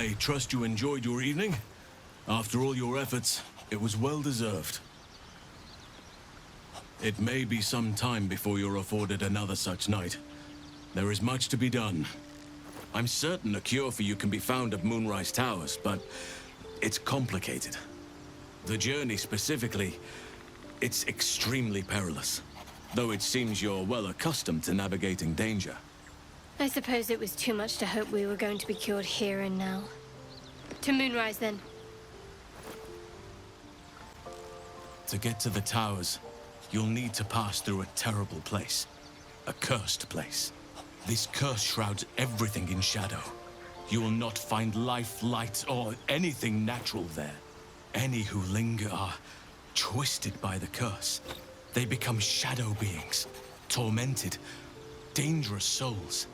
I trust you enjoyed your evening. After all your efforts, it was well deserved. It may be some time before you're afforded another such night. There is much to be done. I'm certain a cure for you can be found at Moonrise Towers, but it's complicated. The journey specifically, it's extremely perilous. Though it seems you're well accustomed to navigating danger. I suppose it was too much to hope we were going to be cured here and now. To Moonrise, then. To get to the towers, you'll need to pass through a terrible place. A cursed place. This curse shrouds everything in shadow. You will not find life, light, or anything natural there. Any who linger are twisted by the curse. They become shadow beings, tormented, dangerous souls.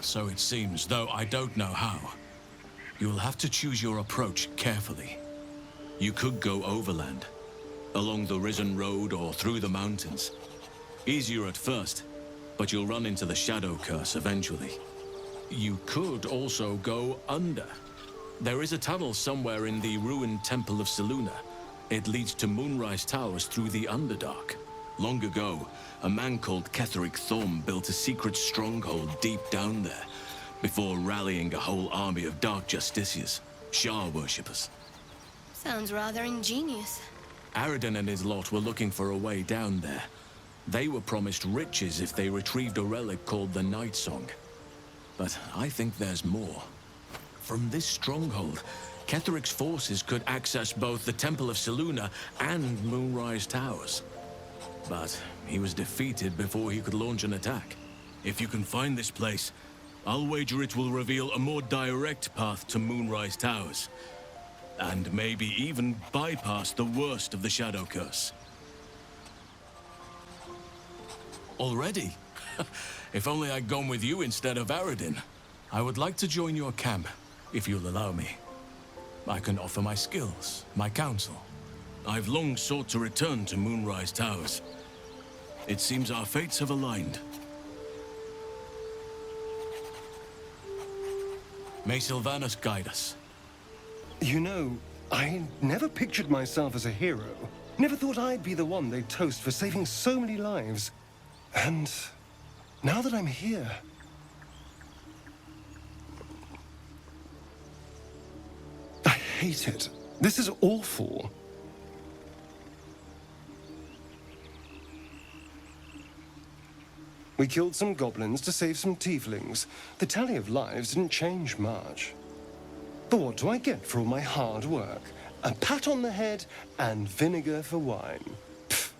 So it seems, though I don't know how. You will have to choose your approach carefully. You could go overland, along the Risen Road or through the mountains. Easier at first, but you'll run into the Shadow Curse eventually. You could also go under. There is a tunnel somewhere in the ruined Temple of Selûne. It leads to Moonrise Towers through the Underdark. Long ago, a man called Ketheric Thorm built a secret stronghold deep down there, before rallying a whole army of Dark Justiciars, Shah worshippers. Sounds rather ingenious. Aradin and his lot were looking for a way down there. They were promised riches if they retrieved a relic called the Night Song. But I think there's more. From this stronghold, Ketheric's forces could access both the Temple of Selûne and Moonrise Towers. But he was defeated before he could launch an attack. If you can find this place, I'll wager it will reveal a more direct path to Moonrise Towers. And maybe even bypass the worst of the Shadow Curse. Already? If only I'd gone with you instead of Aradin. I would like to join your camp, if you'll allow me. I can offer my skills, my counsel. I've long sought to return to Moonrise Towers. It seems our fates have aligned. May Sylvanas guide us. You know, I never pictured myself as a hero. Never thought I'd be the one they'd toast for saving so many lives. And now that I'm here... I hate it. This is awful. We killed some goblins to save some tieflings. The tally of lives didn't change much. But what do I get for all my hard work? A pat on the head and vinegar for wine. Pfft.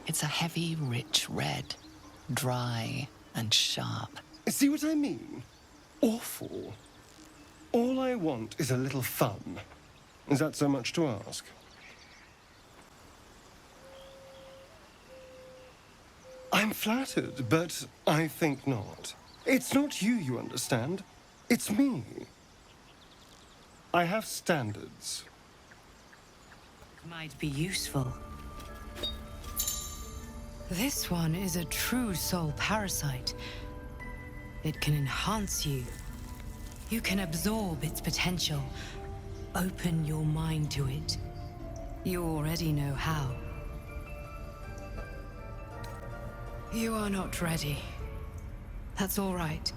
It's a heavy, rich red, dry and sharp. See what I mean? Awful. All I want is a little fun. Is that so much to ask? I'm flattered, but I think not. It's not you, you understand. It's me. I have standards. Might be useful. This one is a true soul parasite. It can enhance you. You can absorb its potential. Open your mind to it. You already know how. You are not ready. That's all right.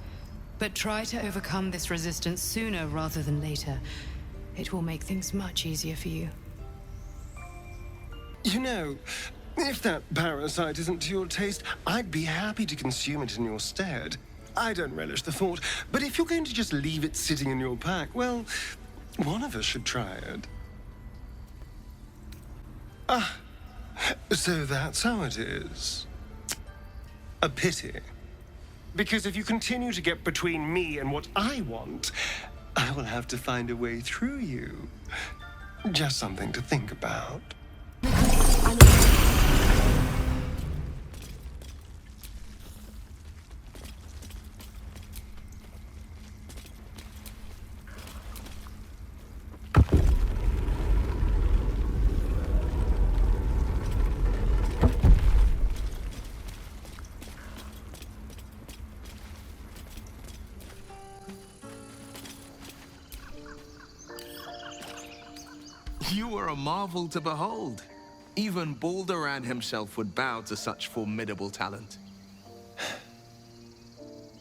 But try to overcome this resistance sooner rather than later. It will make things much easier for you. You know, if that parasite isn't to your taste, I'd be happy to consume it in your stead. I don't relish the thought, but if you're going to just leave it sitting in your pack, well, one of us should try it. Ah, so that's how it is. A pity. Because if you continue to get between me and what I want, I will have to find a way through you. Just something to think about. You were a marvel to behold. Even Baldur himself would bow to such formidable talent.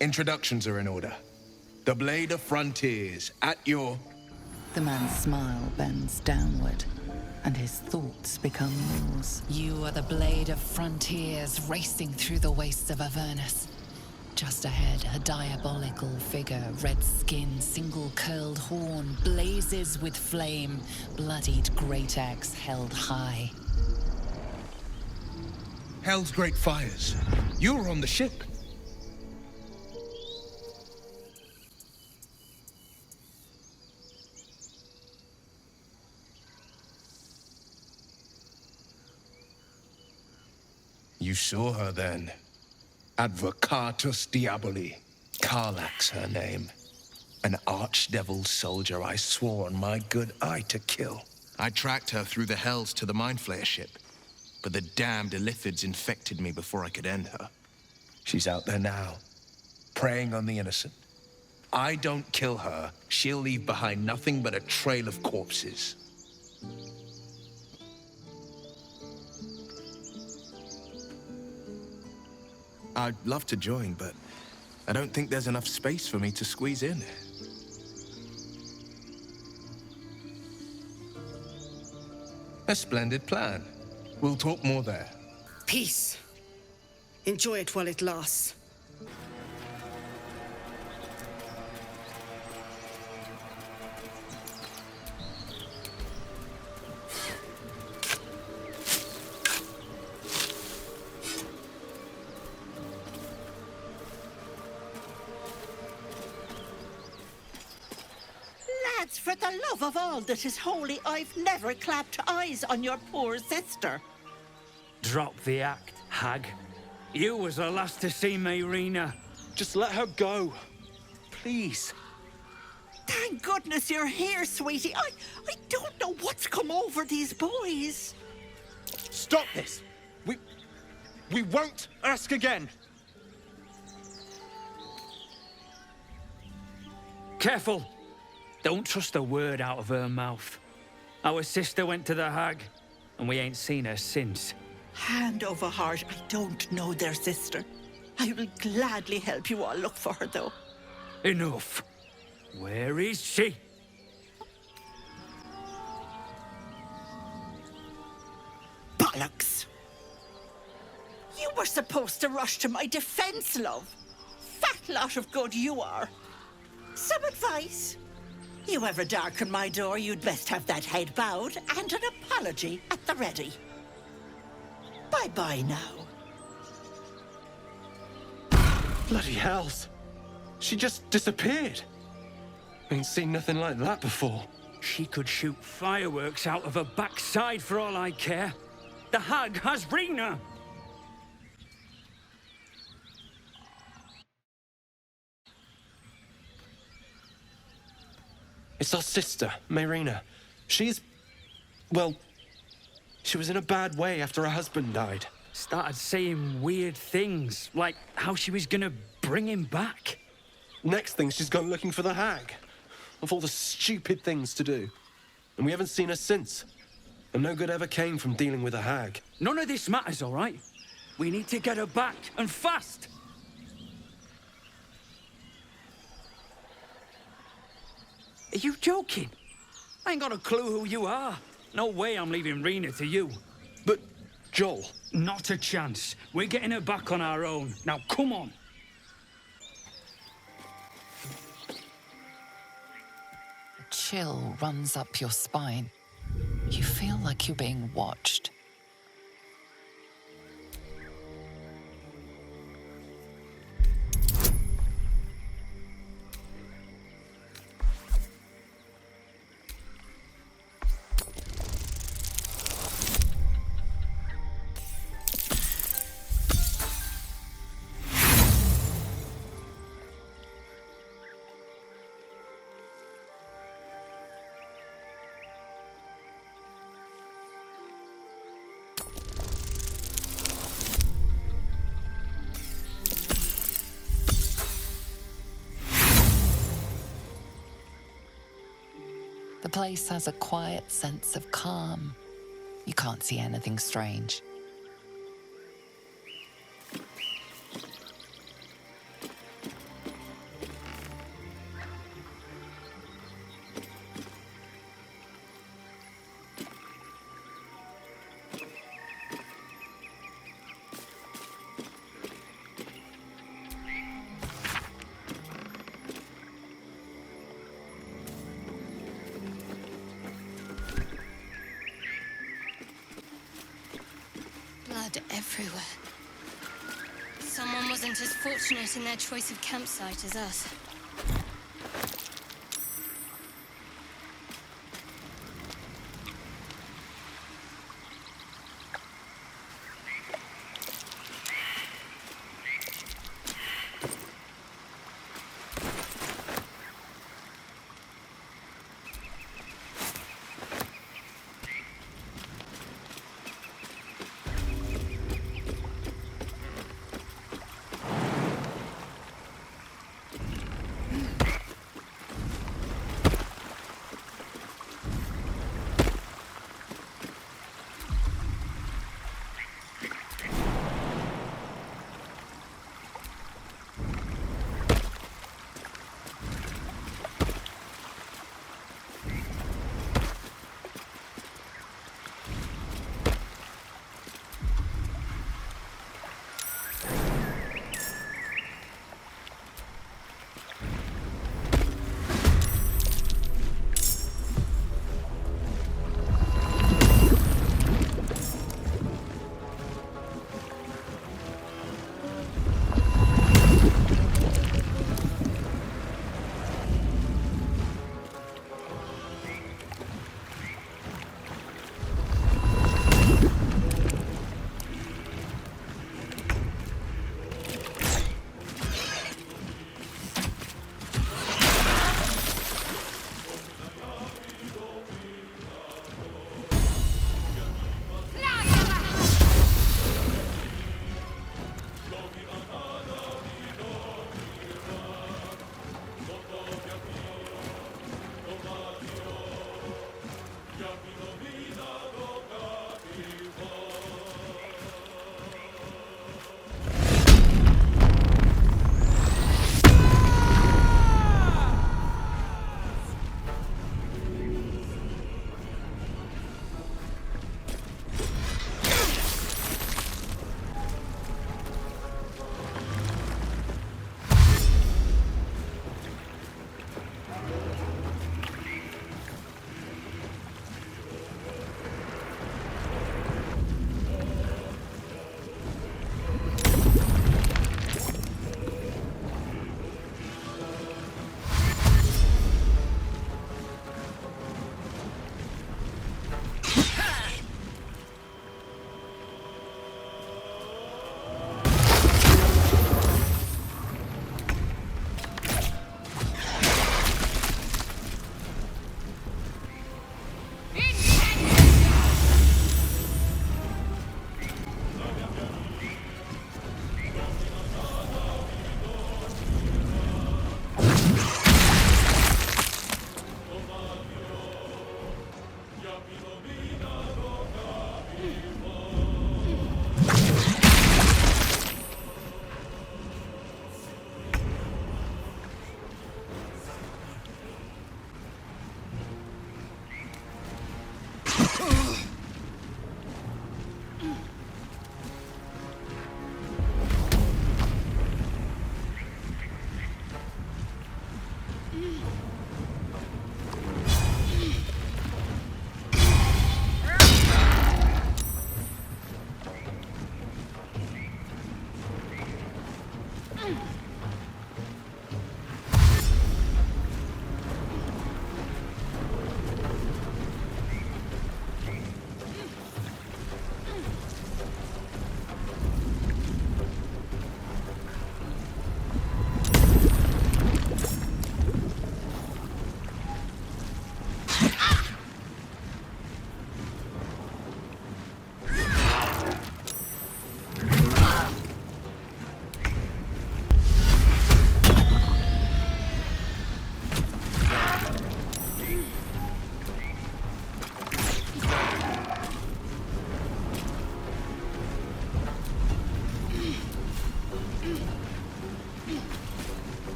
Introductions are in order. The Blade of Frontiers, at your... The man's smile bends downward, and his thoughts become yours. You are the Blade of Frontiers racing through the wastes of Avernus. Just ahead, a diabolical figure, red skin, single-curled horn, blazes with flame, bloodied great axe held high. Hell's great fires. You were on the ship. You saw her then. Advocatus Diaboli. Karlach's her name. An archdevil soldier I swore on my good eye to kill. I tracked her through the hells to the Mindflayer ship, but the damned Illithids infected me before I could end her. She's out there now, preying on the innocent. I don't kill her, she'll leave behind nothing but a trail of corpses. I'd love to join, but I don't think there's enough space for me to squeeze in. A splendid plan. We'll talk more there. Peace. Enjoy it while it lasts. Lads, for the love of all that is holy, I've never clapped eyes on your poor sister. Drop the act, hag. You was the last to see Mayrina. Just let her go. Please. Thank goodness you're here, sweetie. I don't know what's come over these boys. Stop this. We won't ask again. Careful! Don't trust a word out of her mouth. Our sister went to the hag, and we ain't seen her since. Hand over heart, I don't know their sister. I will gladly help you all look for her, though. Enough. Where is she? Bollocks! You were supposed to rush to my defense, love. Fat lot of good you are. Some advice? You ever darken my door, you'd best have that head bowed and an apology at the ready. Bye-bye now. Bloody hells. She just disappeared. Ain't seen nothing like that before. She could shoot fireworks out of her backside for all I care. The hag has Rena! It's our sister, Mayrina. Well, she was in a bad way after her husband died. Started saying weird things, like how she was gonna bring him back. Next thing, she's gone looking for the hag. Of all the stupid things to do. And we haven't seen her since. And no good ever came from dealing with a hag. None of this matters, all right? We need to get her back, and fast! Are you joking? I ain't got a clue who you are. No way I'm leaving Rena to you. But, Joel... Not a chance. We're getting her back on our own. Now, come on. A chill runs up your spine. You feel like you're being watched. The place has a quiet sense of calm. You can't see anything strange. Blood everywhere. Someone wasn't as fortunate in their choice of campsite as us.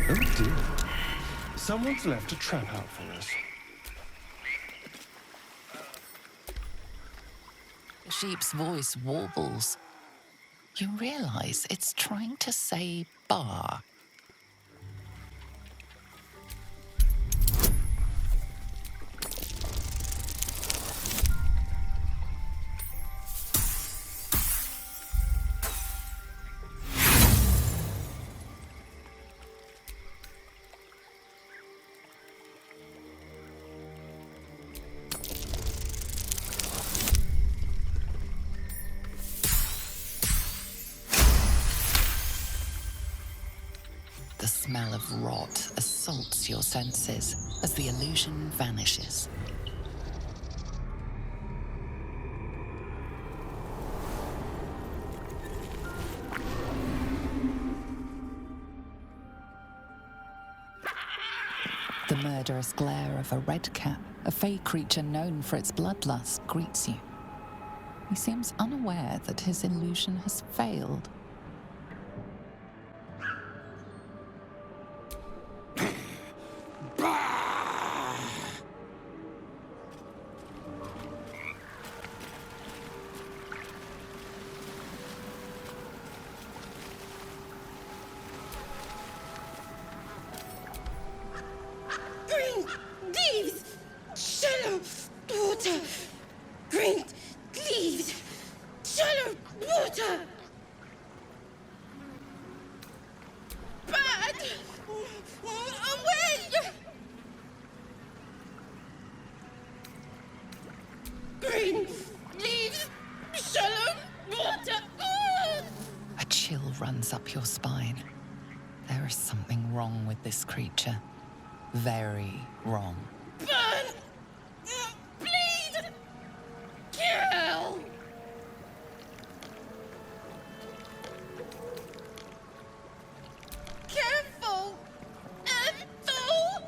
Oh dear. Someone's left a trap out for us. The sheep's voice warbles. You realize it's trying to say bar. The smell of rot assaults your senses as the illusion vanishes. The murderous glare of a redcap, a fey creature known for its bloodlust, greets you. He seems unaware that his illusion has failed. Green leaves, shallow water. Green leaves, shallow water. Bad. Away. Green leaves, shallow water. A chill runs up your spine. There is something wrong with this creature. Very wrong. Burn. Bleed. Kill. Careful. Ethel.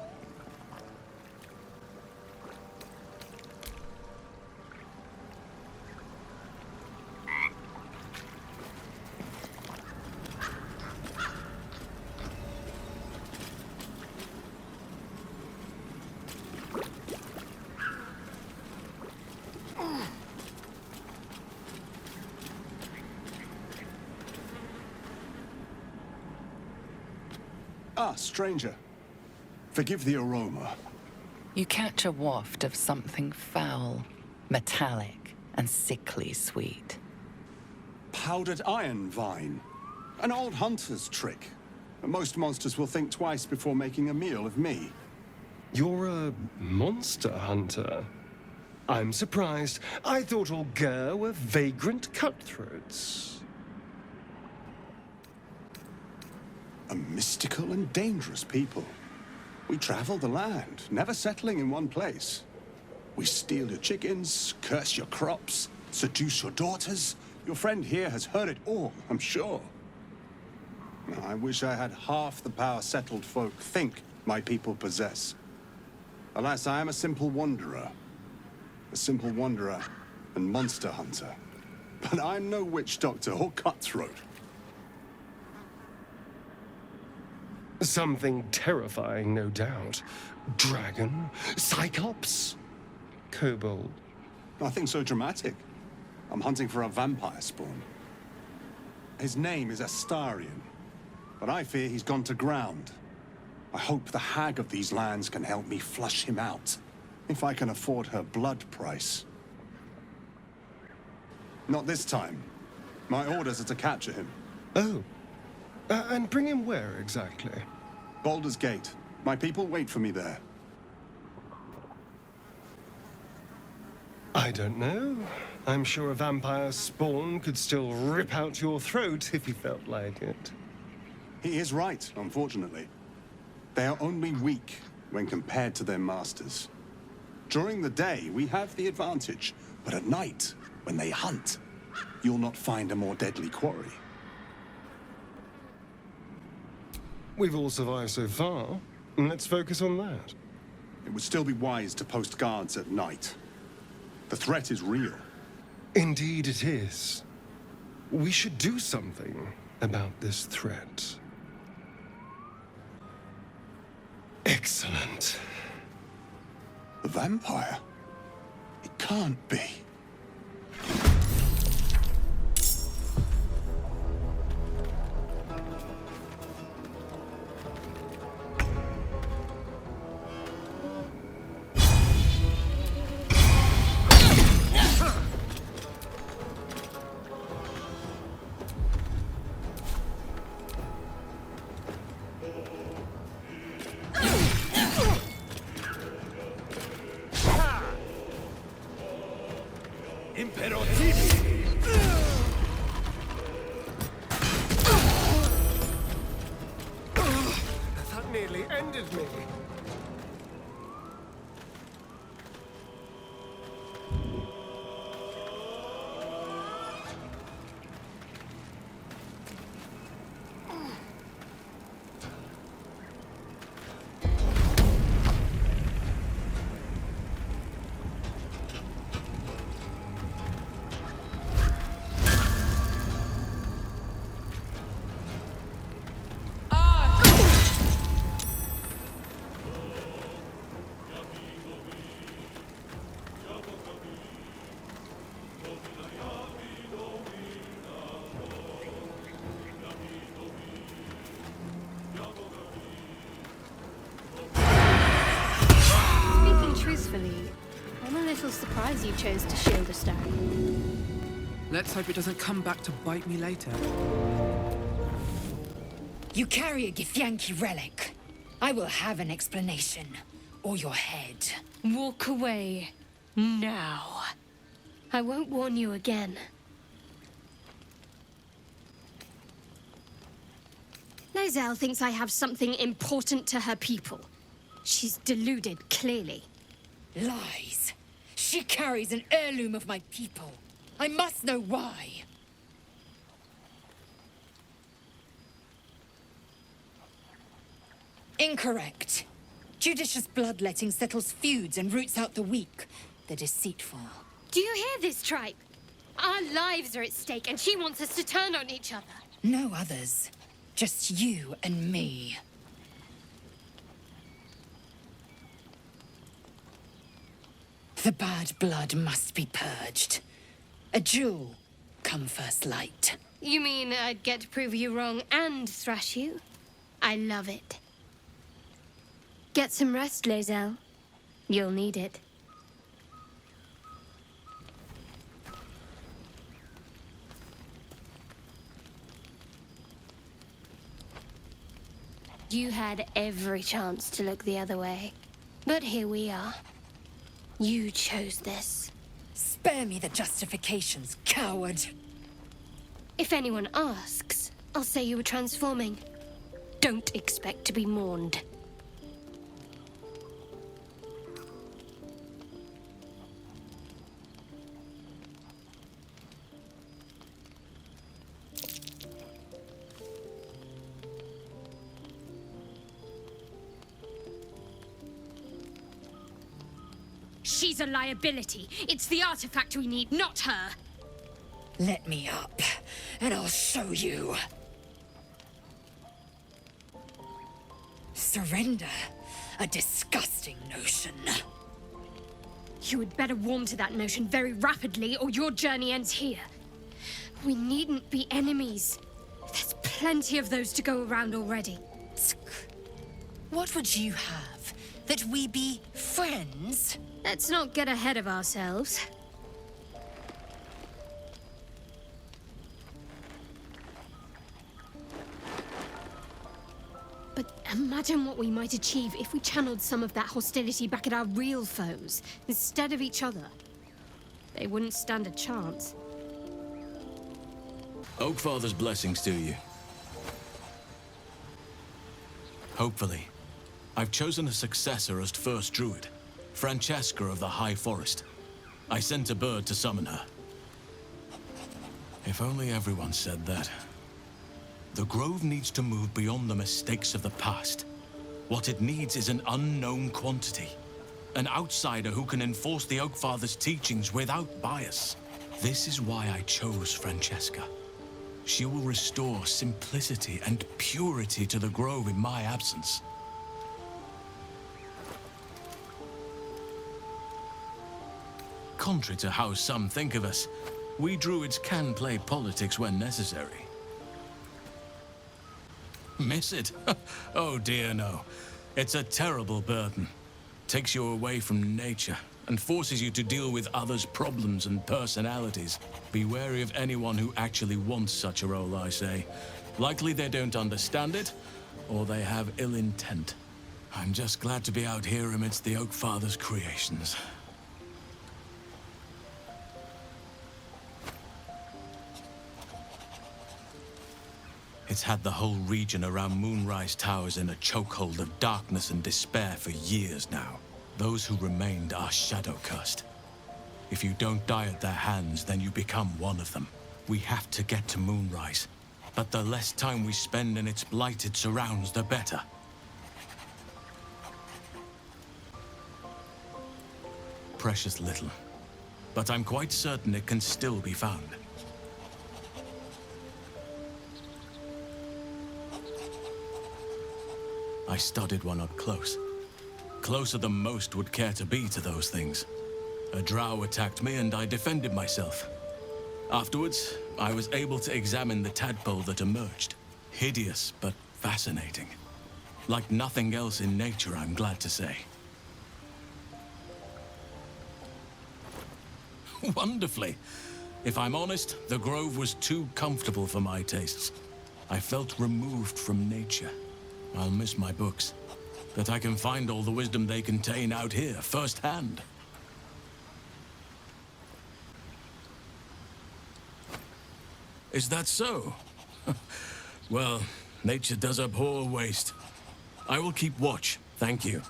Ah, stranger. Forgive the aroma. You catch a waft of something foul, metallic, and sickly sweet. Powdered iron vine. An old hunter's trick. Most monsters will think twice before making a meal of me. You're a monster hunter. I'm surprised. I thought all Ger were vagrant cutthroats. A mystical and dangerous people. We travel the land, never settling in one place. We steal your chickens, curse your crops, seduce your daughters. Your friend here has heard it all, I'm sure. I wish I had half the power settled folk think my people possess. Alas, I am a simple wanderer. A simple wanderer and monster hunter. But I'm no witch doctor or cutthroat. Something terrifying, no doubt. Dragon? Cyclops? Kobold? Nothing so dramatic. I'm hunting for a vampire spawn. His name is Astarion, but I fear he's gone to ground. I hope the hag of these lands can help me flush him out, if I can afford her blood price. Not this time. My orders are to capture him. Oh. And bring him where exactly? Baldur's Gate. My people wait for me there. I don't know. I'm sure a vampire spawn could still rip out your throat if he felt like it. He is right, unfortunately. They are only weak when compared to their masters. During the day, we have the advantage, but at night, when they hunt, you'll not find a more deadly quarry. We've all survived so far. Let's focus on that. It would still be wise to post guards at night. The threat is real. Indeed it is. We should do something about this threat. Excellent. A vampire? It can't be. That nearly ended me. Speaking truthfully, I'm a little surprised you chose to shield a stag. Let's hope it doesn't come back to bite me later. You carry a Githyanki relic. I will have an explanation. Or your head. Walk away. Now. I won't warn you again. Lae'zel thinks I have something important to her people. She's deluded, clearly. Lies. She carries an heirloom of my people. I must know why. Incorrect. Judicious bloodletting settles feuds and roots out the weak, the deceitful. Do you hear this, tribe? Our lives are at stake, and she wants us to turn on each other. No others. Just you and me. The bad blood must be purged. A jewel, come first light. You mean I'd get to prove you wrong and thrash you? I love it. Get some rest, Lae'zel. You'll need it. You had every chance to look the other way. But here we are. You chose this. Spare me the justifications, coward. If anyone asks, I'll say you were transforming. Don't expect to be mourned. She's a liability. It's the artifact we need, not her. Let me up, and I'll show you. Surrender? A disgusting notion. You had better warm to that notion very rapidly, or your journey ends here. We needn't be enemies. There's plenty of those to go around already. What would you have? That we be friends? Let's not get ahead of ourselves. But imagine what we might achieve if we channeled some of that hostility back at our real foes, instead of each other. They wouldn't stand a chance. Oakfather's blessings to you. Hopefully. I've chosen a successor as first druid, Francesca of the High Forest. I sent a bird to summon her. If only everyone said that. The Grove needs to move beyond the mistakes of the past. What it needs is an unknown quantity. An outsider who can enforce the Oakfather's teachings without bias. This is why I chose Francesca. She will restore simplicity and purity to the Grove in my absence. contrary to how some think of us, we druids can play politics when necessary. Miss it? Oh dear, no. It's a terrible burden. Takes you away from nature and forces you to deal with others' problems and personalities. Be wary of anyone who actually wants such a role, I say. Likely they don't understand it, or they have ill intent. I'm just glad to be out here amidst the Oak Father's creations. It's had the whole region around Moonrise Towers in a chokehold of darkness and despair for years now. Those who remained are shadow-cursed. If you don't die at their hands, then you become one of them. We have to get to Moonrise, but the less time we spend in its blighted surrounds, the better. Precious little, but I'm quite certain it can still be found. I studied one up close. Closer than most would care to be to those things. A drow attacked me and I defended myself. Afterwards, I was able to examine the tadpole that emerged. Hideous, but fascinating. Like nothing else in nature, I'm glad to say. Wonderfully. If I'm honest, the grove was too comfortable for my tastes. I felt removed from nature. I'll miss my books, but I can find all the wisdom they contain out here, firsthand. Is that so? Well, nature does abhor waste. I will keep watch, thank you.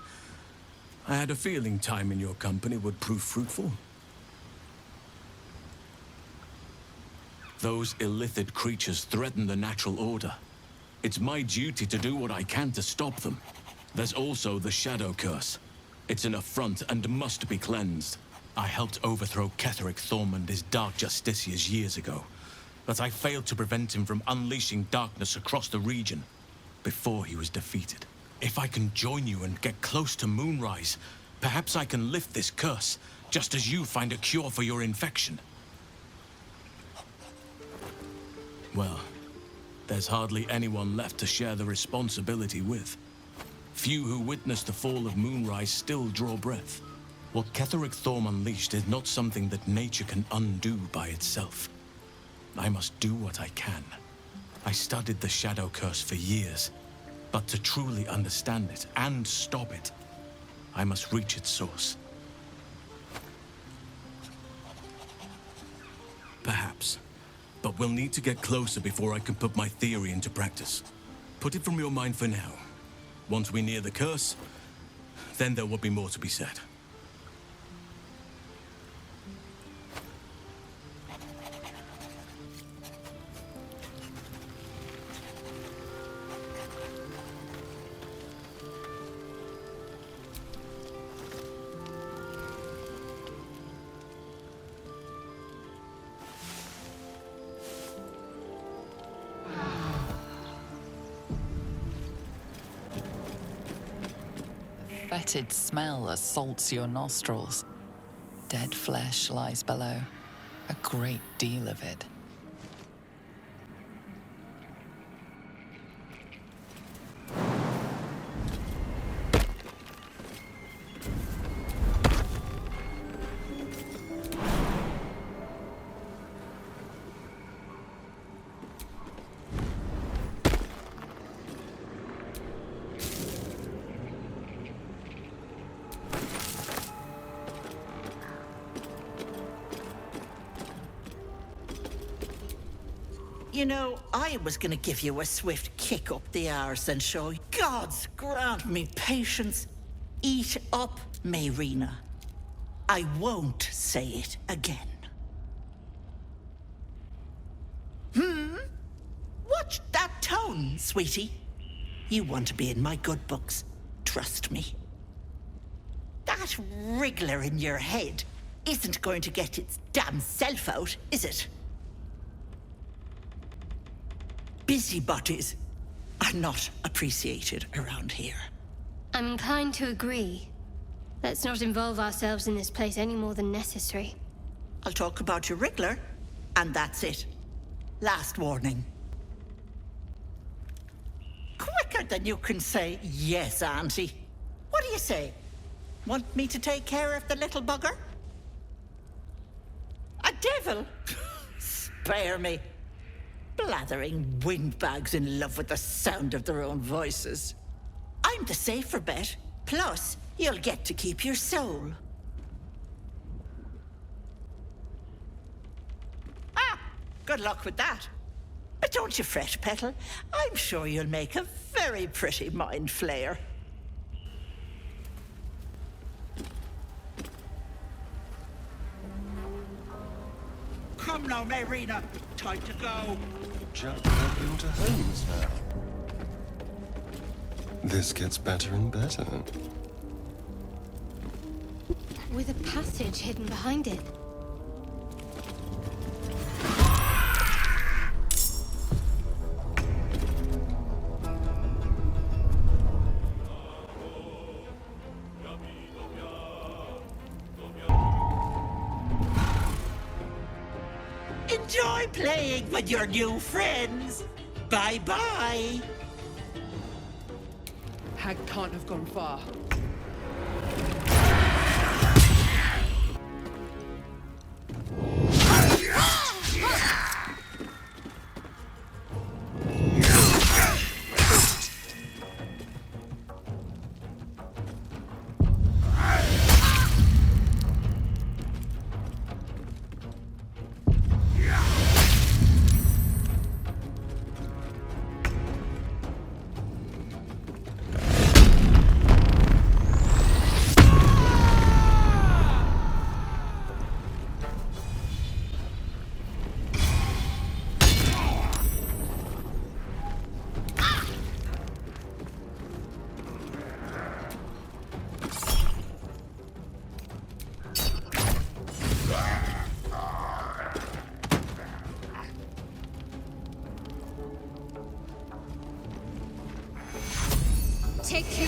I had a feeling time in your company would prove fruitful. Those illithid creatures threaten the natural order. It's my duty to do what I can to stop them. There's also the Shadow Curse. It's an affront and must be cleansed. I helped overthrow Ketheric Thorm and his Dark Justiciars years ago, but I failed to prevent him from unleashing darkness across the region before he was defeated. If I can join you and get close to Moonrise, perhaps I can lift this curse, just as you find a cure for your infection. Well, there's hardly anyone left to share the responsibility with. Few who witnessed the fall of Moonrise still draw breath. What Ketheric Thorm unleashed is not something that nature can undo by itself. I must do what I can. I studied the Shadow Curse for years, but to truly understand it and stop it, I must reach its source. Perhaps. But we'll need to get closer before I can put my theory into practice. Put it from your mind for now. Once we near the curse, then there will be more to be said. Fetid smell assaults your nostrils. Dead flesh lies below, a great deal of it. You know, I was gonna give you a swift kick up the arse and show you. Gods grant me patience. Eat up, Mayrina. I won't say it again. Watch that tone, sweetie. You want to be in my good books. Trust me. That wriggler in your head isn't going to get its damn self out, is it? Busybodies are not appreciated around here. I'm inclined to agree. Let's not involve ourselves in this place any more than necessary. I'll talk about your wriggler, and that's it. Last warning. Quicker than you can say, yes, Auntie. What do you say? Want me to take care of the little bugger? A devil? Spare me. Blathering windbags in love with the sound of their own voices. I'm the safer bet. Plus, you'll get to keep your soul. Ah, good luck with that. But don't you fret, Petal. I'm sure you'll make a very pretty mind flayer. Come now, Marina. Time to go. Jump back into homes now. This gets better and better. With a passage hidden behind it. Enjoy playing with your new friends. Bye-bye. Hag can't have gone far. Take you.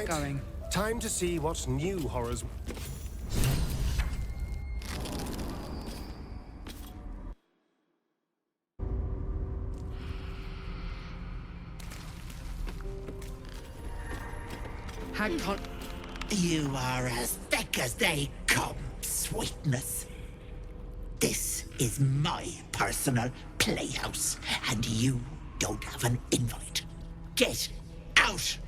get going. Time to see what new horrors. Hag can't. You are as thick as they come, sweetness. This is my personal playhouse, and you don't have an invite. Get out!